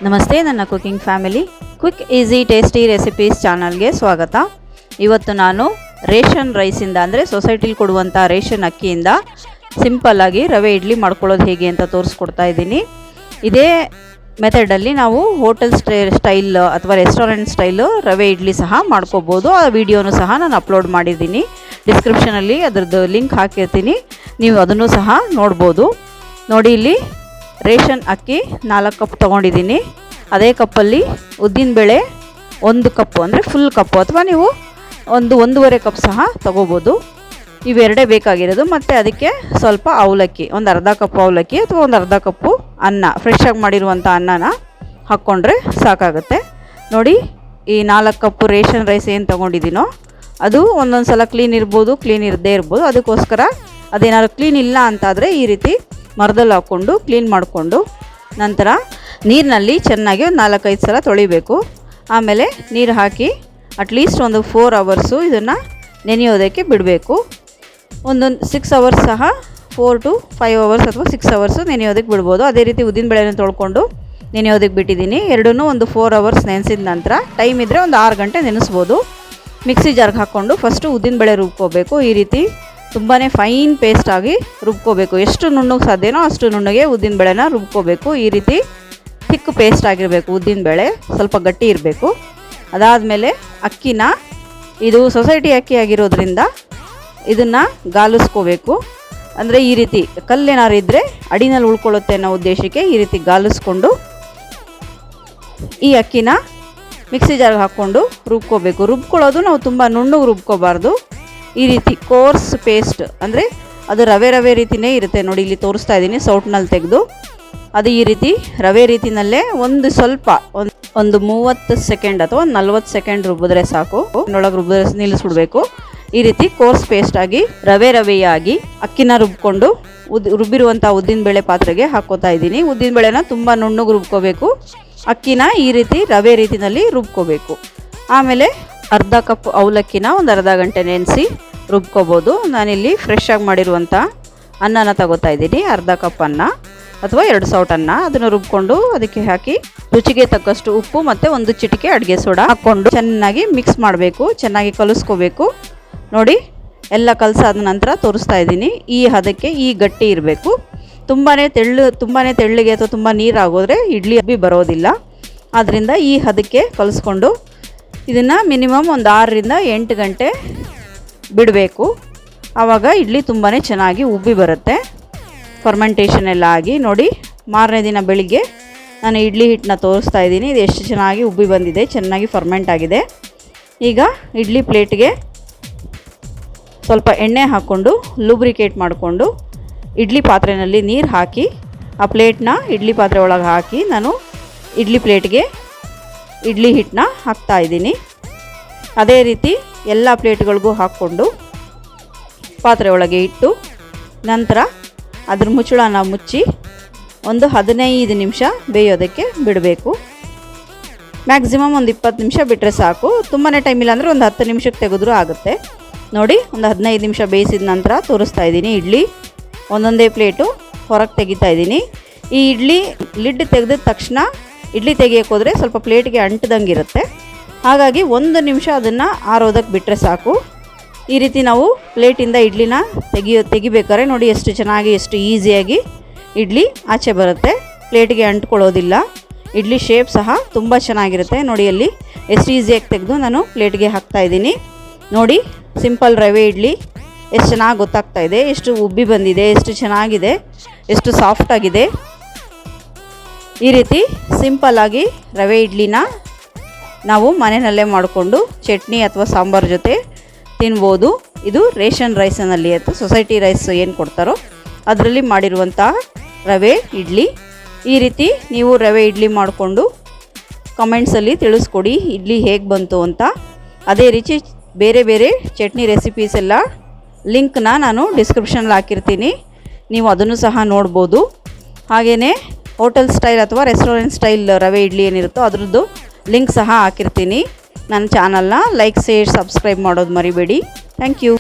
ನಮಸ್ತೆ, ನನ್ನ cooking family quick easy tasty recipes ಚಾನಲ್ಗೆ ಸ್ವಾಗತ. ಇವತ್ತು ನಾನು ರೇಷನ್ ರೈಸಿಂದ ಅಂದರೆ ಸೊಸೈಟಿಲಿ ಕೊಡುವಂಥ ರೇಷನ್ ಅಕ್ಕಿಯಿಂದ ಸಿಂಪಲ್ಲಾಗಿ ರವೆ ಇಡ್ಲಿ ಮಾಡ್ಕೊಳ್ಳೋದು ಹೇಗೆ ಅಂತ ತೋರಿಸ್ಕೊಡ್ತಾ ಇದ್ದೀನಿ. ಇದೇ ಮೆಥಡಲ್ಲಿ ನಾವು ಹೋಟೆಲ್ ಸ್ಟೈಲ್ ಅಥವಾ ರೆಸ್ಟೋರೆಂಟ್ ಸ್ಟೈಲು ರವೆ ಇಡ್ಲಿ ಸಹ ಮಾಡ್ಕೋಬೋದು. ಆ ವಿಡಿಯೋನು ಸಹ ನಾನು ಅಪ್ಲೋಡ್ ಮಾಡಿದ್ದೀನಿ. ಡಿಸ್ಕ್ರಿಪ್ಷನಲ್ಲಿ ಅದರದ್ದು ಲಿಂಕ್ ಹಾಕಿರ್ತೀನಿ, ನೀವು ಅದನ್ನು ಸಹ ನೋಡ್ಬೋದು. ನೋಡಿ, ಇಲ್ಲಿ ರೇಷನ್ ಅಕ್ಕಿ 4 ಕಪ್ ತೊಗೊಂಡಿದ್ದೀನಿ. ಅದೇ ಕಪ್ಪಲ್ಲಿ ಉದ್ದಿನಬೇಳೆ 1 ಕಪ್ಪು ಅಂದರೆ ಫುಲ್ ಕಪ್ಪು, ಅಥವಾ ನೀವು 1.5 ಕಪ್ ಸಹ ತೊಗೋಬೋದು. ಇವೆರಡೇ ಬೇಕಾಗಿರೋದು. ಮತ್ತು ಅದಕ್ಕೆ ಸ್ವಲ್ಪ ಅವಲಕ್ಕಿ, ಒಂದು ಅರ್ಧ ಕಪ್ ಅವಲಕ್ಕಿ ಅಥವಾ ಒಂದು ಅರ್ಧ ಕಪ್ಪು ಅನ್ನ, ಫ್ರೆಶ್ಶಾಗಿ ಮಾಡಿರುವಂಥ ಅನ್ನನ ಹಾಕ್ಕೊಂಡ್ರೆ ಸಾಕಾಗುತ್ತೆ. ನೋಡಿ, ಈ 4 ಕಪ್ಪು ರೇಷನ್ ರೈಸ್ ಏನು ತೊಗೊಂಡಿದ್ದೀನೋ ಅದು ಒಂದೊಂದು ಸಲ ಕ್ಲೀನ್ ಇರ್ಬೋದು, ಕ್ಲೀನ್ ಇರದೇ ಇರ್ಬೋದು. ಅದಕ್ಕೋಸ್ಕರ ಅದೇನಾದ್ರು ಕ್ಲೀನ್ ಇಲ್ಲ ಅಂತಾದರೆ ಈ ರೀತಿ ಮರದಲ್ಲಿ ಹಾಕ್ಕೊಂಡು ಕ್ಲೀನ್ ಮಾಡಿಕೊಂಡು ನಂತರ ನೀರಿನಲ್ಲಿ ಚೆನ್ನಾಗಿ ಒಂದು 4-5 ಸಲ ತೊಳಿಬೇಕು. ಆಮೇಲೆ ನೀರು ಹಾಕಿ ಅಟ್ಲೀಸ್ಟ್ ಒಂದು 4 ಅವರ್ಸು ಇದನ್ನು ನೆನೆಯೋದಕ್ಕೆ ಬಿಡಬೇಕು. ಒಂದೊಂದು 6 ಅವರ್ಸ್ ಸಹ 4 to 5 ಅವರ್ಸ್ ಅಥವಾ 6 ಅವರ್ಸು ನೆನೆಯೋದಕ್ಕೆ ಬಿಡ್ಬೋದು. ಅದೇ ರೀತಿ ಉದ್ದಿನಬೇಳೆನ ತೊಳ್ಕೊಂಡು ನೆನೆಯೋದಕ್ಕೆ ಬಿಟ್ಟಿದ್ದೀನಿ. ಎರಡೂ ಒಂದು 4 ಅವರ್ಸ್ ನೆನೆಸಿದ ನಂತರ ಟೈಮ್ ಇದ್ದರೆ ಒಂದು 6 ಗಂಟೆ ನೆನೆಸ್ಬೋದು. ಮಿಕ್ಸಿ ಜಾರ್ಗೆ ಹಾಕ್ಕೊಂಡು ಫಸ್ಟು ಉದ್ದಿನಬೇಳೆ ರುಬ್ಕೋಬೇಕು. ಈ ರೀತಿ ತುಂಬಾ ಫೈನ್ ಪೇಸ್ಟಾಗಿ ರುಬ್ಕೋಬೇಕು. ಎಷ್ಟು ನುಣ್ಣಗೆ ಸಾಧ್ಯನೋ ಅಷ್ಟು ನುಣ್ಣಗೆ ಉದ್ದಿನಬೇಳೆನ ರುಬ್ಕೋಬೇಕು. ಈ ರೀತಿ ಥಿಕ್ ಪೇಸ್ಟ್ ಆಗಿರಬೇಕು. ಉದ್ದಿನಬೇಳೆ ಸ್ವಲ್ಪ ಗಟ್ಟಿ ಇರಬೇಕು. ಅದಾದಮೇಲೆ ಅಕ್ಕಿನ, ಇದು ಸೊಸೈಟಿ ಅಕ್ಕಿ ಆಗಿರೋದ್ರಿಂದ ಇದನ್ನು ಗಾಲಿಸ್ಕೋಬೇಕು. ಅಂದರೆ ಈ ರೀತಿ ಕಲ್ಲೇನಾರು ಇದ್ದರೆ ಅಡಿನಲ್ಲಿ ಉಳ್ಕೊಳ್ಳುತ್ತೆ ಅನ್ನೋ ಉದ್ದೇಶಕ್ಕೆ ಈ ರೀತಿ ಗಾಲಿಸ್ಕೊಂಡು ಈ ಅಕ್ಕಿನ ಮಿಕ್ಸಿ ಜಾರ್ಗೆ ಹಾಕ್ಕೊಂಡು ರುಬ್ಕೋಬೇಕು. ರುಬ್ಕೊಳ್ಳೋದು ನಾವು ತುಂಬ ನುಣ್ಣಗೆ ರುಬ್ಕೋಬಾರ್ದು. ಈ ರೀತಿ ಕೋರ್ಸ್ ಪೇಸ್ಟ್, ಅಂದರೆ ಅದು ರವೆ ರೀತಿಯೇ ಇರುತ್ತೆ. ನೋಡಿ, ಇಲ್ಲಿ ತೋರಿಸ್ತಾ ಇದ್ದೀನಿ ಸೌಟ್ನಲ್ಲಿ ತೆಗೆದು. ಅದು ಈ ರೀತಿ ರವೆ ರೀತಿಯಲ್ಲೇ ಒಂದು ಸ್ವಲ್ಪ ಒಂದು 30 ಸೆಕೆಂಡ್ ಅಥವಾ 40 ಸೆಕೆಂಡ್ ರುಬ್ಬಿದ್ರೆ ಸಾಕು. ಒಳಗೆ ರುಬ್ಬಿದ್ರೆ ನಿಲ್ಲಿಸ್ಬಿಡ್ಬೇಕು. ಈ ರೀತಿ ಕೋರ್ಸ್ ಪೇಸ್ಟಾಗಿ ರವೆಯಾಗಿ ಅಕ್ಕಿನ ರುಬ್ಕೊಂಡು ರುಬ್ಬಿರುವಂಥ ಉದ್ದಿನಬೇಳೆ ಪಾತ್ರೆಗೆ ಹಾಕ್ಕೋತಾ ಇದ್ದೀನಿ. ಉದ್ದಿನಬೇಳೆನ ತುಂಬ ನುಣ್ಣಗೆ ರುಬ್ಕೋಬೇಕು. ಅಕ್ಕಿನ ಈ ರೀತಿ ರವೆ ರೀತಿಯಲ್ಲಿ ರುಬ್ಕೋಬೇಕು. ಆಮೇಲೆ ಅರ್ಧ ಕಪ್ ಅವಲಕ್ಕಿನ ಒಂದು ಅರ್ಧ ಗಂಟೆ ನೆನೆಸಿ ರುಬ್ಕೋಬೋದು. ನಾನಿಲ್ಲಿ ಫ್ರೆಶ್ಶಾಗಿ ಮಾಡಿರುವಂಥ ಅನ್ನನ ತಗೋತಾ ಇದ್ದೀನಿ. ಅರ್ಧ ಕಪ್ ಅನ್ನ ಅಥವಾ 2 ಸೌಟ್ ಅನ್ನ, ಅದನ್ನು ರುಬ್ಕೊಂಡು ಅದಕ್ಕೆ ಹಾಕಿ ರುಚಿಗೆ ತಕ್ಕಷ್ಟು ಉಪ್ಪು ಮತ್ತು 1 ಚಿಟಿಕೆ ಅಡುಗೆ ಸೋಡಾ ಹಾಕ್ಕೊಂಡು ಚೆನ್ನಾಗಿ ಮಿಕ್ಸ್ ಮಾಡಬೇಕು. ಚೆನ್ನಾಗಿ ಕಲಿಸ್ಕೋಬೇಕು. ನೋಡಿ, ಎಲ್ಲ ಕಲಸಾದ ನಂತರ ತೋರಿಸ್ತಾ ಇದ್ದೀನಿ. ಈ ಹದಕ್ಕೆ ಈ ಗಟ್ಟಿ ಇರಬೇಕು. ತುಂಬಾ ತೆಳ್ಳಗೆ ಅಥವಾ ತುಂಬ ನೀರಾಗೋದ್ರೆ ಇಡ್ಲಿ ಬರೋದಿಲ್ಲ. ಆದ್ದರಿಂದ ಈ ಹದಕ್ಕೆ ಕಲಿಸ್ಕೊಂಡು ಇದನ್ನು ಮಿನಿಮಮ್ ಒಂದು 6ರಿಂದ 8 ಗಂಟೆ ಬಿಡಬೇಕು. ಆವಾಗ ಇಡ್ಲಿ ತುಂಬಾ ಚೆನ್ನಾಗಿ ಉಬ್ಬಿ ಬರುತ್ತೆ. ಫರ್ಮೆಂಟೇಷನ್ ಎಲ್ಲ ಆಗಿ. ನೋಡಿ, ಮಾರನೇ ದಿನ ಬೆಳಿಗ್ಗೆ ನಾನು ಇಡ್ಲಿ ಹಿಟ್ಟನ್ನ ತೋರಿಸ್ತಾ ಇದ್ದೀನಿ. ಇದು ಎಷ್ಟು ಚೆನ್ನಾಗಿ ಉಬ್ಬಿ ಬಂದಿದೆ, ಚೆನ್ನಾಗಿ ಫರ್ಮೆಂಟ್ ಆಗಿದೆ. ಈಗ ಇಡ್ಲಿ ಪ್ಲೇಟ್ಗೆ ಸ್ವಲ್ಪ ಎಣ್ಣೆ ಹಾಕ್ಕೊಂಡು ಲೂಬ್ರಿಕೇಟ್ ಮಾಡಿಕೊಂಡು ಇಡ್ಲಿ ಪಾತ್ರೆಯಲ್ಲಿ ನೀರು ಹಾಕಿ ಆ ಪ್ಲೇಟ್ನ ಇಡ್ಲಿ ಪಾತ್ರೆ ಒಳಗೆ ಹಾಕಿ ನಾನು ಇಡ್ಲಿ ಪ್ಲೇಟ್ಗೆ ಇಡ್ಲಿ ಹಿಟ್ಟನ್ನ ಹಾಕ್ತಾಯಿದ್ದೀನಿ. ಅದೇ ರೀತಿ ಎಲ್ಲ ಪ್ಲೇಟ್ಗಳಿಗೂ ಹಾಕ್ಕೊಂಡು ಪಾತ್ರೆ ಒಳಗೆ ಇಟ್ಟು ನಂತರ ಅದ್ರ ಮುಚ್ಚಳನ ಮುಚ್ಚಿ ಒಂದು 15 ನಿಮಿಷ ಬೇಯೋದಕ್ಕೆ ಬಿಡಬೇಕು. ಮ್ಯಾಕ್ಸಿಮಮ್ ಒಂದು 20 ನಿಮಿಷ ಬಿಟ್ಟರೆ ಸಾಕು. ತುಂಬಾ ಟೈಮ್ ಇಲ್ಲ ಅಂದರೆ ಒಂದು 10 ನಿಮಿಷಕ್ಕೆ ತೆಗೆದ್ರೂ ಆಗುತ್ತೆ. ನೋಡಿ, ಒಂದು 15 ನಿಮಿಷ ಬೇಯಿಸಿದ ನಂತರ ತೋರಿಸ್ತಾ ಇದ್ದೀನಿ. ಇಡ್ಲಿ ಒಂದೊಂದೇ ಪ್ಲೇಟು ಹೊರಗೆ ತೆಗಿತಾ ಇದ್ದೀನಿ. ಈ ಇಡ್ಲಿ ಲಿಡ್ ತೆಗೆದ ತಕ್ಷಣ ಇಡ್ಲಿ ತೆಗಿಯೋಕೆ ಹೋದರೆ ಸ್ವಲ್ಪ ಪ್ಲೇಟ್ಗೆ ಅಂಟ್ದಂಗೆ ಇರುತ್ತೆ. ಹಾಗಾಗಿ 1 ನಿಮಿಷ ಅದನ್ನು ಆರೋದಕ್ಕೆ ಬಿಟ್ಟರೆ ಸಾಕು. ಈ ರೀತಿ ನಾವು ಪ್ಲೇಟಿಂದ ಇಡ್ಲಿನ ತೆಗಿಬೇಕಾದ್ರೆ ನೋಡಿ ಎಷ್ಟು ಚೆನ್ನಾಗಿ, ಎಷ್ಟು ಈಸಿಯಾಗಿ ಇಡ್ಲಿ ಆಚೆ ಬರುತ್ತೆ. ಪ್ಲೇಟ್ಗೆ ಅಂಟ್ಕೊಳ್ಳೋದಿಲ್ಲ. ಇಡ್ಲಿ ಶೇಪ್ ಸಹ ತುಂಬ ಚೆನ್ನಾಗಿರುತ್ತೆ. ನೋಡಿ, ಅಲ್ಲಿ ಎಷ್ಟು ಈಸಿಯಾಗಿ ತೆಗೆದು ನಾನು ಪ್ಲೇಟ್ಗೆ ಹಾಕ್ತಾಯಿದ್ದೀನಿ. ನೋಡಿ, ಸಿಂಪಲ್ ರವೆ ಇಡ್ಲಿ ಎಷ್ಟು ಚೆನ್ನಾಗಿ ಗೊತ್ತಾಗ್ತಾ ಇದೆ, ಎಷ್ಟು ಉಬ್ಬಿ ಬಂದಿದೆ, ಎಷ್ಟು ಚೆನ್ನಾಗಿದೆ, ಎಷ್ಟು ಸಾಫ್ಟಾಗಿದೆ. ಈ ರೀತಿ ಸಿಂಪಲ್ಲಾಗಿ ರವೆ ಇಡ್ಲಿನ ನಾವು ಮನೆಯಲ್ಲೇ ಮಾಡಿಕೊಂಡು ಚಟ್ನಿ ಅಥವಾ ಸಾಂಬಾರು ಜೊತೆ ತಿನ್ಬೋದು. ಇದು ರೇಷನ್ ರೈಸ್ನಲ್ಲಿ ಅಥವಾ ಸೊಸೈಟಿ ರೈಸ್ ಏನು ಕೊಡ್ತಾರೋ ಅದರಲ್ಲಿ ಮಾಡಿರುವಂಥ ರವೆ ಇಡ್ಲಿ. ಈ ರೀತಿ ನೀವು ರವೆ ಇಡ್ಲಿ ಮಾಡಿಕೊಂಡು ಕಮೆಂಟ್ಸಲ್ಲಿ ತಿಳಿಸ್ಕೊಡಿ ಇಡ್ಲಿ ಹೇಗೆ ಬಂತು ಅಂತ. ಅದೇ ರೀತಿ ಬೇರೆ ಚಟ್ನಿ ರೆಸಿಪೀಸ್ ಎಲ್ಲ ಲಿಂಕ್ನ ನಾನು ಡಿಸ್ಕ್ರಿಪ್ಷನಲ್ಲಿ ಹಾಕಿರ್ತೀನಿ, ನೀವು ಅದನ್ನು ಸಹ ನೋಡ್ಬೋದು. ಹಾಗೆಯೇ ಹೋಟೆಲ್ ಸ್ಟೈಲ್ ಅಥವಾ ರೆಸ್ಟೋರೆಂಟ್ ಸ್ಟೈಲ್ ರವೆ ಇಡ್ಲಿ ಏನಿರುತ್ತೋ ಅದರದ್ದು ಲಿಂಕ್ ಸಹ ಹಾಕಿರ್ತೀನಿ. ನನ್ನ ಚಾನಲ್ನ ಲೈಕ್, ಶೇರ್, ಸಬ್ಸ್ಕ್ರೈಬ್ ಮಾಡೋದು ಮರಿಬೇಡಿ. Thank you.